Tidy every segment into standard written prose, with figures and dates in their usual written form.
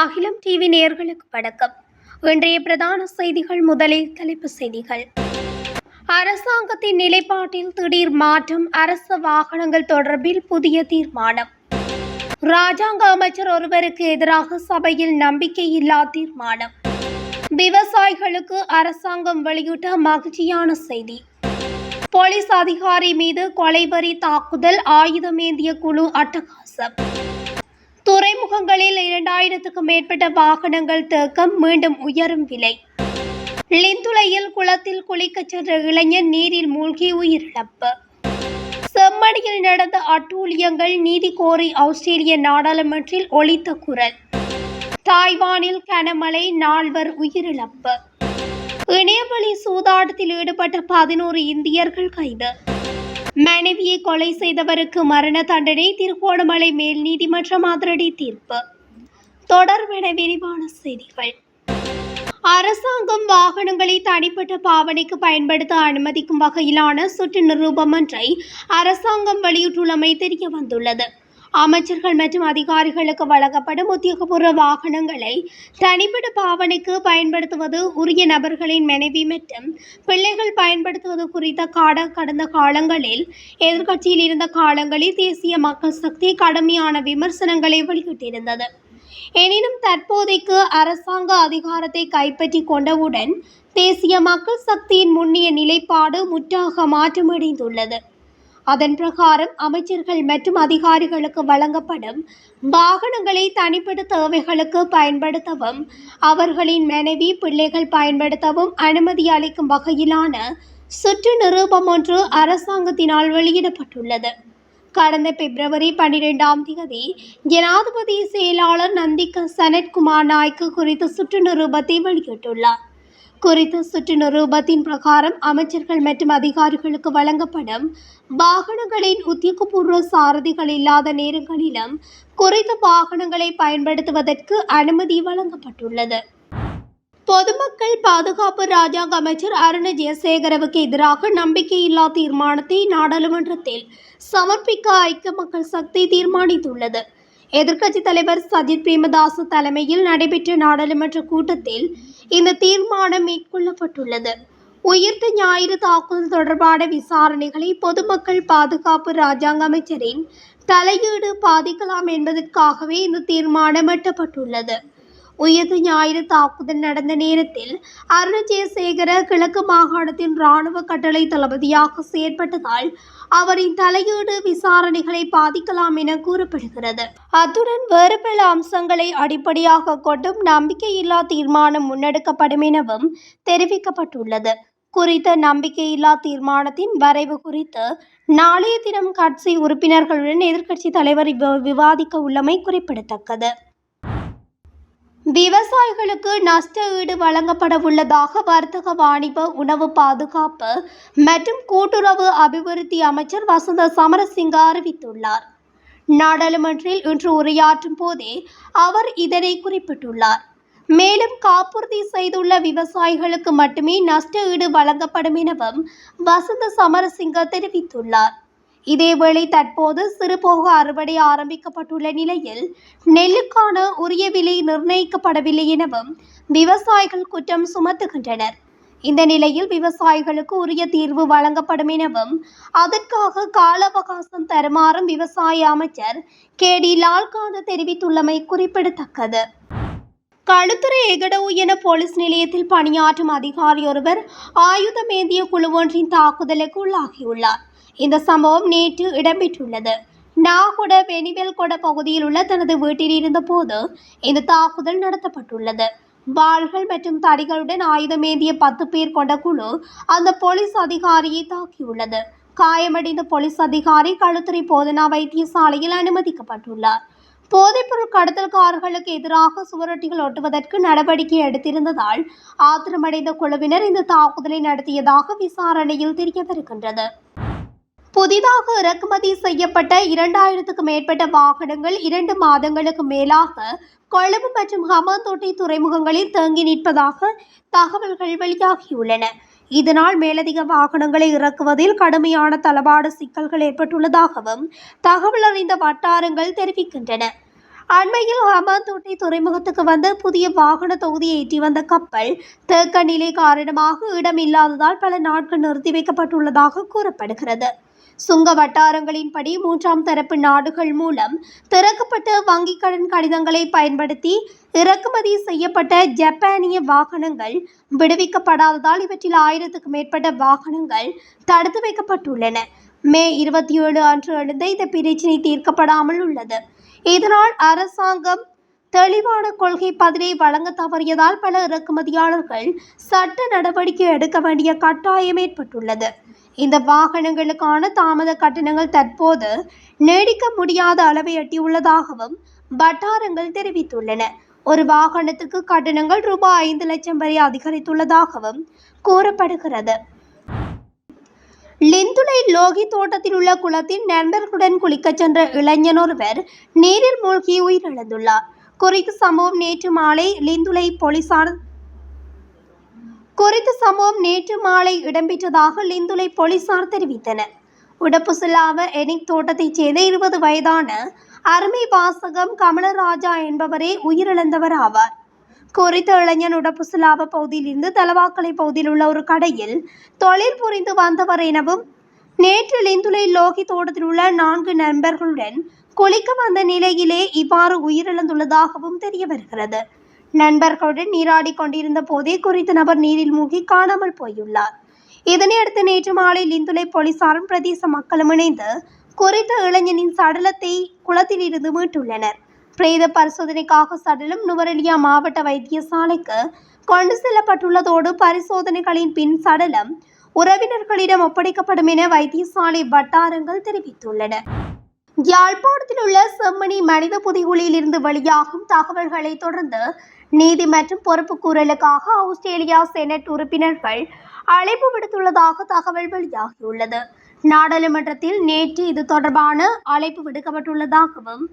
அகிலம் டிவி நேயர்களுக்கு வணக்கம். இன்றைய பிரதான செய்திகள். முதலில் தலைப்புச் செய்திகள். அரசாங்கத்தின் நிலைப்பாட்டில் திடீர் மாற்றம். அரசு வாகனங்கள் தொடர்பில் புதிய தீர்மானம். இராஜாங்க அமைச்சர் ஒருவருக்கு எதிராக சபையில் நம்பிக்கையில்லா தீர்மானம். விவசாயிகளுக்கு அரசாங்கம் வெளியிட்ட மகிழ்ச்சியான செய்தி. போலீஸ் அதிகாரி மீது கொலைவெறி தாக்குதல். ஆயுதமேந்திய குழு அட்டகாசம். துறைமுகங்களில் 2000க்கும் மேற்பட்ட வாகனங்கள் தேக்கம். மீண்டும் உயரும் விலை. லிந்துலையில் குளத்தில் குளிக்கச் சென்ற இளைஞர் நீரில் மூழ்கி உயிரிழப்பு. செம்மணியில் நடந்த அட்டூழியங்கள். நீதி கோரி ஆஸ்திரேலிய நாடாளுமன்றில் ஒலித்த குரல். தாய்வானில் கனமழை. 4 உயிரிழப்பு. இணையவழி சூதாட்டத்தில் ஈடுபட்ட 11 இந்தியர்கள் கைது. மனைவியை கொலை செய்தவருக்கு மரண தண்டனை. திருகோணமலை மேல் நீதிமன்றம் அதிரடி தீர்ப்பு. தொடர்பென விரிவான செய்திகள். அரசாங்கம் வாகனங்களை தனிப்பட்ட பாவனைக்கு பயன்படுத்த அனுமதிக்கும் வகையிலான சுற்று நிரூபம் ஒன்றை அரசாங்கம் வெளியிட்டுள்ளமை தெரிய வந்துள்ளது. அமைச்சர்கள் மற்றும் அதிகாரிகளுக்கு வழங்கப்படும் உத்தியோகபூர்வ வாகனங்களை தனிப்பட்ட பாவனைக்கு பயன்படுத்துவது, உரிய நபர்களின் மனைவி மற்றும் பிள்ளைகள் பயன்படுத்துவது குறித்த கடந்த காலங்களில் எதிர்க்கட்சியில் இருந்த காலங்களில் தேசிய மக்கள் சக்தி கடுமையான விமர்சனங்களை வெளியிட்டிருந்தது. எனினும் தற்போதைக்கு அரசாங்க அதிகாரத்தை கைப்பற்றி கொண்டவுடன் தேசிய மக்கள் சக்தியின் முன்னிய நிலைப்பாடு முற்றாக மாற்றமடைந்துள்ளது. அதன் பிரகாரம் அமைச்சர்கள் மற்றும் அதிகாரிகளுக்கு வழங்கப்படும் வாகனங்களை தனிப்பட்ட தேவைகளுக்கு பயன்படுத்தவும், அவர்களின் மனைவி பிள்ளைகள் பயன்படுத்தவும் அனுமதி அளிக்கும் வகையிலான சுற்று நிரூபம் ஒன்று அரசாங்கத்தினால் வெளியிடப்பட்டுள்ளது. கடந்த பிப்ரவரி 12ஆம் தேதி ஜனாதிபதி செயலாளர் நந்திக சனத்குமார் நாய்க்கு குறித்த சுற்று நிரூபத்தை வெளியிட்டுள்ளார். குறித்த சுற்று நிரூபத்தின் பிரகாரம் அமைச்சர்கள் மற்றும் அதிகாரிகளுக்கு வழங்கப்படும் வாகனங்களின் உத்தியோகபூர்வ சாரதிகள் இல்லாத நேரங்களிலும் குறித்த வாகனங்களை பயன்படுத்துவதற்கு அனுமதி வழங்கப்பட்டுள்ளது. பொதுமக்கள் பாதுகாப்பு இராஜாங்க அமைச்சர் அருண ஜெயசேகரவுக்கு எதிராக நம்பிக்கையில்லா தீர்மானத்தை நாடாளுமன்றத்தில் சமர்ப்பிக்க ஐக்கிய மக்கள் சக்தி தீர்மானித்துள்ளது. எதிர்க்கட்சித் தலைவர் சஜித் பிரேமதாச தலைமையில் நடைபெற்ற நாடாளுமன்ற கூட்டத்தில் இந்த தீர்மானம் மேற்கொள்ளப்பட்டுள்ளது. உயிர்த்த ஞாயிறு தாக்குதல் தொடர்பான விசாரணைகளை பொதுமக்கள் பாதுகாப்பு இராஜாங்க அமைச்சரின் தலையீடு பாதிக்கலாம் என்பதற்காகவே இந்த தீர்மானம் எட்டப்பட்டுள்ளது. உயிர்த்த ஞாயிறு தாக்குதல் நடந்த நேரத்தில் அருண ஜெயசேகர கிழக்கு மாகாணத்தின் இராணுவ கட்டளை தளபதியாக செயற்பட்டதால் அவரின் தலையீடு விசாரணைகளை பாதிக்கலாம் என கூறப்படுகிறது. அத்துடன் வேறு பல அம்சங்களை அடிப்படையாக கொண்டும் நம்பிக்கையில்லா தீர்மானம் முன்னெடுக்கப்படும் எனவும் தெரிவிக்கப்பட்டுள்ளது. குறித்த நம்பிக்கையில்லா தீர்மானத்தின் வரைவு குறித்து நாளைய தினம் கட்சி உறுப்பினர்களுடன் எதிர்க்கட்சி தலைவர் விவாதிக்க உள்ளமை குறிப்பிடத்தக்கது. விவசாயிகளுக்கு நஷ்ட ஈடு வழங்கப்பட உள்ளதாக வர்த்தக வாணிப உணவு பாதுகாப்பு மற்றும் கூட்டுறவு அபிவிருத்தி அமைச்சர் வசந்த சமரசிங்க அறிவித்துள்ளார். நாடாளுமன்றில் இன்று உரையாற்றும் போதே அவர் இதனை குறிப்பிட்டுள்ளார். மேலும் காப்புறுதி செய்துள்ள விவசாயிகளுக்கு மட்டுமே நஷ்ட ஈடு வழங்கப்படும் எனவும் வசந்த சமரசிங்க தெரிவித்துள்ளார். இதேவேளை தற்போது சிறுபோக அறுவடை ஆரம்பிக்கப்பட்டுள்ள நிலையில் நெல்லுக்கான உரிய விலை நிர்ணயிக்கப்படவில்லை எனவும் விவசாயிகள் குற்றம் சுமத்துகின்றனர். இந்த நிலையில் விவசாயிகளுக்கு உரிய தீர்வு வழங்கப்படும் எனவும் அதற்காக கால அவகாசம் தருமாறும் விவசாய அமைச்சர் KD லால்காந்த தெரிவித்துள்ளமை குறிப்பிடத்தக்கது. களுத்துறை எகடவு என போலீஸ் நிலையத்தில் பணியாற்றும் அதிகாரி ஒருவர் ஆயுதமேந்திய குழு ஒன்றின் தாக்குதலுக்கு உள்ளாகியுள்ளார். இந்த சம்பவம் நேற்று இடம்பெற்றுள்ளது. நாகுட வெனிவெல்கொட பகுதியில் உள்ள தனது வீட்டில் இருந்த போது இந்த தாக்குதல் நடத்தப்பட்டுள்ளது. வாள்கள் மற்றும் தடிகளுடன் ஆயுதமேந்திய 10 பேர் கொண்ட குழு அந்த போலீஸ் அதிகாரியை தாக்கியுள்ளது. காயமடைந்த போலீஸ் அதிகாரி களுத்துறை போதனா வைத்தியசாலையில் அனுமதிக்கப்பட்டுள்ளார். போதைப்பொருள் கடத்தல்காரர்களுக்கு எதிராக சுவரொட்டிகள் ஒட்டுவதற்கு நடவடிக்கை எடுத்திருந்ததால் ஆத்திரமடைந்த குழுவினர் இந்த தாக்குதலை நடத்தியதாக விசாரணையில் தெரிய வருகின்றது. புதிதாக இறக்குமதி செய்யப்பட்ட 2000க்கும் மேற்பட்ட வாகனங்கள் 2 மாதங்களுக்கு மேலாக கொழும்பு மற்றும் ஹம்பாந்தோட்டை துறைமுகங்களில் தேங்கி நிற்பதாக தகவல்கள் வெளியாகியுள்ளன. இதனால் மேலதிக வாகனங்களை இறக்குவதில் கடுமையான தளபாட சிக்கல்கள் ஏற்பட்டுள்ளதாகவும் தகவல் அறிந்த வட்டாரங்கள் தெரிவிக்கின்றன. அண்மையில் ஹம்பாந்தோட்டை துறைமுகத்துக்கு வந்த புதிய வாகன தொகுதியை ஏற்றி வந்த கப்பல் தேக்க நிலை காரணமாக இடமில்லாததால் பல நாட்கள் நிறுத்தி வைக்கப்பட்டுள்ளதாக கூறப்படுகிறது. சுங்க வட்டாரங்களின்படி 3ஆம் தரப்பு நாடுகள் மூலம் திறக்கப்பட்ட வங்கிக் கடன் கடிதங்களை பயன்படுத்தி இறக்குமதி செய்யப்பட்ட ஜப்பானிய வாகனங்கள் விடுவிக்கப்படாததால் இவற்றில் 1000க்கும் மேற்பட்ட வாகனங்கள் தடுத்து வைக்கப்பட்டுள்ளன. மே 27 அன்று எழுந்த இந்த பிரச்சினை தீர்க்கப்படாமல் உள்ளது. இதனால் அரசாங்கம் தெளிவான கொள்கை பதிலை வழங்க தவறியதால் பல இறக்குமதியாளர்கள் சட்ட நடவடிக்கை எடுக்க வேண்டிய கட்டாயம் ஏற்பட்டுள்ளது. இந்த வாகனங்களுக்கான தாமத கட்டணங்கள் தற்போது நீடிக்க முடியாத அளவை எட்டியுள்ளதாகவும் வட்டாரங்கள் தெரிவித்துள்ளன. ஒரு வாகனத்துக்கு கட்டணங்கள் ரூபாய் 5 லட்சம் வரை அதிகரித்துள்ளதாகவும் கூறப்படுகிறது. லிந்துலை லோகி தோட்டத்தில் உள்ள குளத்தில் நண்பர்களுடன் குளிக்கச் சென்ற இளைஞன் ஒருவர் நீரில் மூழ்கி உயிரிழந்துள்ளார். குறித்த சம்பவம் நேற்று மாலை இடம்பெற்றதாக லிந்துலை போலீசார் தெரிவித்தனர். உடப்புசிலாவ எனிக் தோட்டத்தைச் சேர்ந்த 20 வயதான அருமை வாசகம் கமலராஜா என்பவரே உயிரிழந்தவர் ஆவார். குறித்த இளைஞன் உடப்புசிலாவ பகுதியில் இருந்து தலவாக்கலை பகுதியில் உள்ள ஒரு கடையில் தொழில் புரிந்து வந்தவர் எனவும் நேற்று லிந்துலை லோகி தோட்டத்தில் உள்ள 4 நண்பர்களுடன் குளிக்க வந்த நிலையிலே இவ்வாறு உயிரிழந்துள்ளதாகவும் தெரிய வருகிறது. நண்பர்களுடன் நீராடி கொண்டிருந்த போதே குறித்த நபர் நீரில் மூழ்கி காணாமல் போயுள்ளார். இதனையடுத்து நேற்று மாலை லிந்துலை போலீசாரும் பிரதேச மக்களும் இணைந்து குறித்த இளைஞனின் சடலத்தை குளத்தில் இருந்து மீட்டுள்ளனர். பிரேத பரிசோதனைக்காக சடலம் நுவரெலியா மாவட்ட வைத்தியசாலைக்கு கொண்டு செல்லப்பட்டுள்ளதோடு பரிசோதனைகளின் பின் சடலம் உறவினர்களிடம் ஒப்படைக்கப்படும் என வைத்தியசாலை வட்டாரங்கள் தெரிவித்துள்ளன. யாழ்ப்பாணத்தில் உள்ள செம்மணி மனித புதைகுழியில் இருந்து வெளியாகும் தகவல்களை தொடர்ந்து நீதி மற்றும் பொறுப்புக்கூறலுக்காக ஆஸ்திரேலியா செனட் உறுப்பினர்கள் அழைப்பு விடுத்துள்ளதாக தகவல் வெளியாகியுள்ளது. நாடாளுமன்றத்தில் நேற்று இது தொடர்பான அழைப்பு விடுக்கப்பட்டுள்ளதாகவும்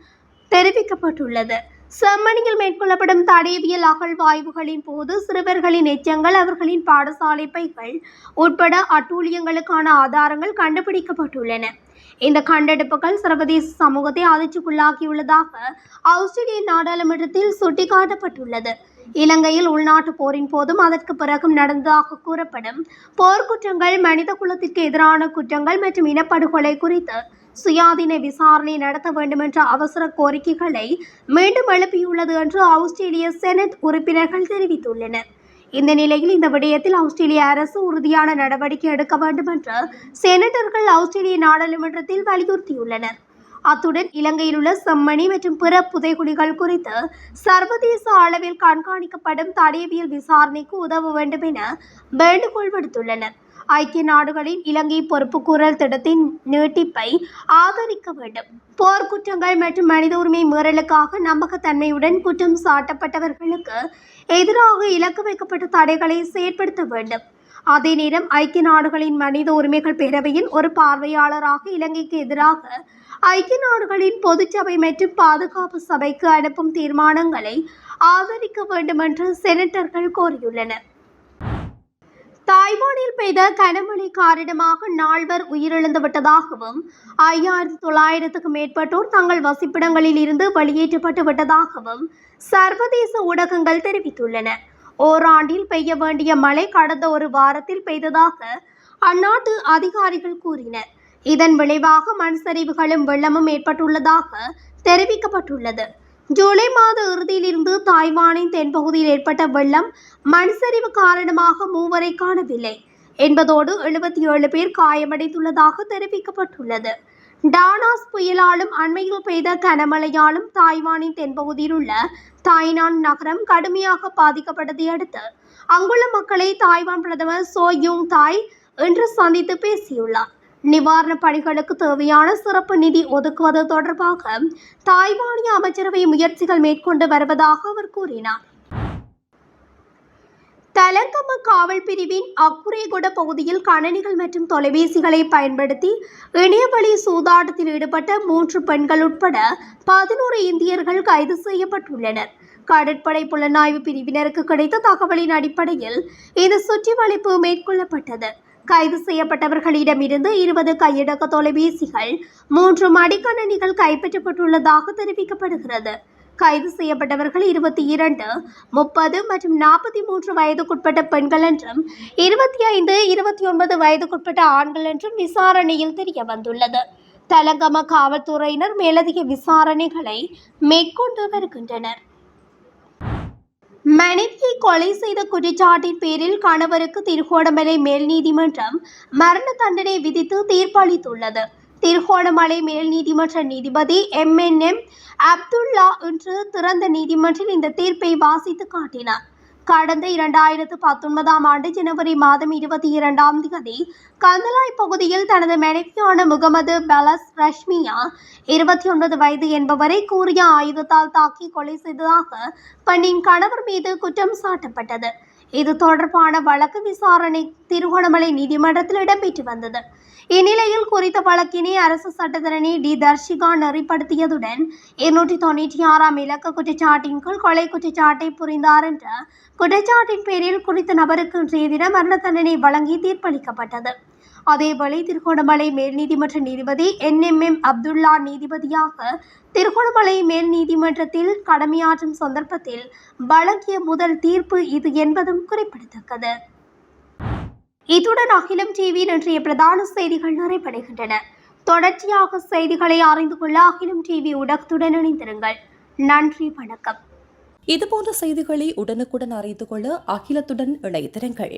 தெரிவிக்கப்பட்டுள்ளது. செம்மணியில் மேற்கொள்ளப்படும் தடயவியல் அகழ்வாய்வுகளின் போது சிறுவர்களின் எச்சங்கள், அவர்களின் பாடசாலை பைகள் உட்பட அட்டூழியங்களுக்கான ஆதாரங்கள் கண்டுபிடிக்கப்பட்டுள்ளன. இந்த கண்டெடுப்புகள் சர்வதேச சமூகத்தை அதிர்ச்சிக்குள்ளாக்கியுள்ளதாக ஆஸ்திரேலிய நாடாளுமன்றத்தில் சுட்டிக்காட்டப்பட்டுள்ளது. இலங்கையில் உள்நாட்டு போரின் போதும் அதற்கு பிறகும் நடந்ததாக கூறப்படும் போர்க்குற்றங்கள், மனித குலத்திற்கு எதிரான குற்றங்கள் மற்றும் இனப்படுகொலை குறித்து சுயாதீன விசாரணை நடத்த வேண்டும் என்ற அவசர கோரிக்கைகளை மீண்டும் எழுப்பியுள்ளது என்று ஆஸ்திரேலிய செனட் உறுப்பினர்கள் தெரிவித்துள்ளனர். இந்த நிலையில் இந்த விடயத்தில் ஆஸ்திரேலிய அரசு உறுதியான நடவடிக்கை எடுக்க வேண்டும் என்று செனட்டர்கள் ஆஸ்திரேலிய நாடாளுமன்றத்தில் வலியுறுத்தியுள்ளனர். அத்துடன் இலங்கையில் உள்ள செம்மணி மற்றும் பிற புதைகுழிகள் குறித்து சர்வதேச அளவில் கண்காணிக்கப்படும் தடயவியல் விசாரணைக்கு உதவ வேண்டும் என வேண்டுகோள் விடுத்துள்ளனர். ஐக்கிய நாடுகளின் இலங்கை பொறுப்புக்கூறல் திட்டத்தின் நீட்டிப்பை ஆதரிக்க வேண்டும். போர்க்குற்றங்கள் மற்றும் மனித உரிமை மீறலுக்காக நம்பகத்தன்மையுடன் குற்றம் சாட்டப்பட்டவர்களுக்கு எதிராக இலக்கு வைக்கப்பட்ட தடைகளை செயற்படுத்த வேண்டும். அதே நேரம் ஐக்கிய நாடுகளின் மனித உரிமைகள் பேரவையின் ஒரு பார்வையாளராக இலங்கைக்கு எதிராக ஐக்கிய நாடுகளின் பொதுச்சபை மற்றும் பாதுகாப்பு சபைக்கு அனுப்பும் தீர்மானங்களை ஆதரிக்க வேண்டும் என்று செனட்டர்கள் கோரியுள்ளனர். தாய்வானில் பெய்த கனமழை காரணமாக 4 உயிரிழந்து விட்டதாகவும் 5900க்கும் மேற்பட்டோர் தங்கள் வசிப்பிடங்களில் இருந்து வெளியேற்றப்பட்டு விட்டதாகவும் சர்வதேச ஊடகங்கள் தெரிவித்துள்ளன. ஓராண்டில் பெய்ய வேண்டிய மழை கடந்த ஒரு வாரத்தில் பெய்ததாக அந்நாட்டு அதிகாரிகள் கூறினர். இதன் விளைவாக மண் சரிவுகளும் வெள்ளமும் ஏற்பட்டுள்ளதாக தெரிவிக்கப்பட்டுள்ளது. ஜூலை மாத இறுதியிலிருந்து தாய்வானின் தென்பகுதியில் ஏற்பட்ட வெள்ளம், மண் சரிவு காரணமாக 3 காணவில்லை என்பதோடு 77 பேர் காயமடைந்துள்ளதாக தெரிவிக்கப்பட்டுள்ளது. டானாஸ் புயலாலும் அண்மையில் பெய்த கனமழையாலும் தாய்வானின் தென்பகுதியில் உள்ள தாய்னான் நகரம் கடுமையாக பாதிக்கப்பட்டதை அடுத்து அங்குள்ள மக்களை தாய்வான் பிரதமர் சோ யூங் தாய் இன்று சந்தித்து பேசியுள்ளார். நிவாரணப் பணிகளுக்கு தேவையான சிறப்பு நிதி ஒதுக்குவது தொடர்பாக தாய்வானிய அமைச்சரவை முயற்சிகள் மேற்கொண்டு வருவதாக அவர் கூறினார். தலங்கம காவல் பிரிவின் அக்குரேகொட பகுதியில் கணனிகள் மற்றும் தொலைபேசிகளை பயன்படுத்தி இணையவழி சூதாட்டத்தில் ஈடுபட்ட 3 பெண்கள் உட்பட 11 இந்தியர்கள் கைது செய்யப்பட்டுள்ளனர். கடற்படை புலனாய்வு பிரிவினருக்கு கிடைத்த தகவலின் அடிப்படையில் இந்த சுற்றிவளைப்பு மேற்கொள்ளப்பட்டது. கைது செய்யப்பட்டவர்களிடமிருந்து 20 கையடக்க தொலைபேசிகள், 3 மடிக்கணினிகள் கைப்பற்றப்பட்டுள்ளதாக தெரிவிக்கப்படுகிறது. கைது செய்யப்பட்டவர்கள் 22, 30 மற்றும் 43 வயதுக்குட்பட்ட பெண்கள் என்றும் 25, 29 வயதுக்குட்பட்ட ஆண்கள் என்றும் விசாரணையில் தெரிய வந்துள்ளது. தலங்கம காவல்துறையினர் மேலதிக விசாரணைகளை மேற்கொண்டு வருகின்றனர். மனைவியை கொலை செய்த குற்றச்சாட்டின் பேரில் கணவருக்கு திருகோணமலை மேல் நீதிமன்றம் மரண தண்டனை விதித்து தீர்ப்பளித்துள்ளது. திருகோணமலை மேல் நீதிமன்ற நீதிபதி MNM அப்துல்லா இன்று திறந்த நீதிமன்றில் இந்த தீர்ப்பை வாசித்து காட்டினார். கடந்த 2019 ஆண்டு ஜனவரி மாதம் 22ஆம் தேதி கந்தலாய் பகுதியில் தனது மனைவியான முகமது பலஸ் ரஷ்மியா 29 வயது என்பவரை கூறிய ஆயுதத்தால் தாக்கி கொலை செய்ததாக பெண்ணின் கணவர் மீது குற்றம் சாட்டப்பட்டது. இது தொடர்பான வழக்கு விசாரணை திருகோணமலை நீதிமன்றத்தில் இடம்பெற்று வந்தது. இந்நிலையில் குறித்த வழக்கினை அரசு சட்டத்தரணி டி தர்ஷிகா நெறிப்படுத்தியதுடன் 296ஆம் இலக்க குற்றச்சாட்டின் கீழ் கொலை குற்றச்சாட்டை புரிந்தார் என்ற குற்றச்சாட்டின் பேரில் குறித்த நபருக்கு இன்றைய தினம் மரண தண்டனை வழங்கி தீர்ப்பளிக்கப்பட்டது. அதேவேளை திருகோணமலை மேல் நீதிமன்ற நீதிபதி NMM அப்துல்லா நீதிபதியாக திருகோணமலை மேல் நீதிமன்றத்தில் கடமையாற்றும் சந்தர்ப்பத்தில் வழங்கிய முதல் தீர்ப்பு இது என்பதும் குறிப்பிடத்தக்கது. இத்துடன் அகிலம் டிவியின் இன்றைய பிரதான செய்திகள் நிறைவடைகின்றன. தொடர்ச்சியாக செய்திகளை அறிந்து கொள்ள அகிலம் டிவி ஊடகத்துடன் இணைந்திருங்கள். நன்றி, வணக்கம். இதுபோன்ற செய்திகளை உடனுக்குடன் அறிந்து கொள்ள அகிலத்துடன் இணைந்திருங்கள்.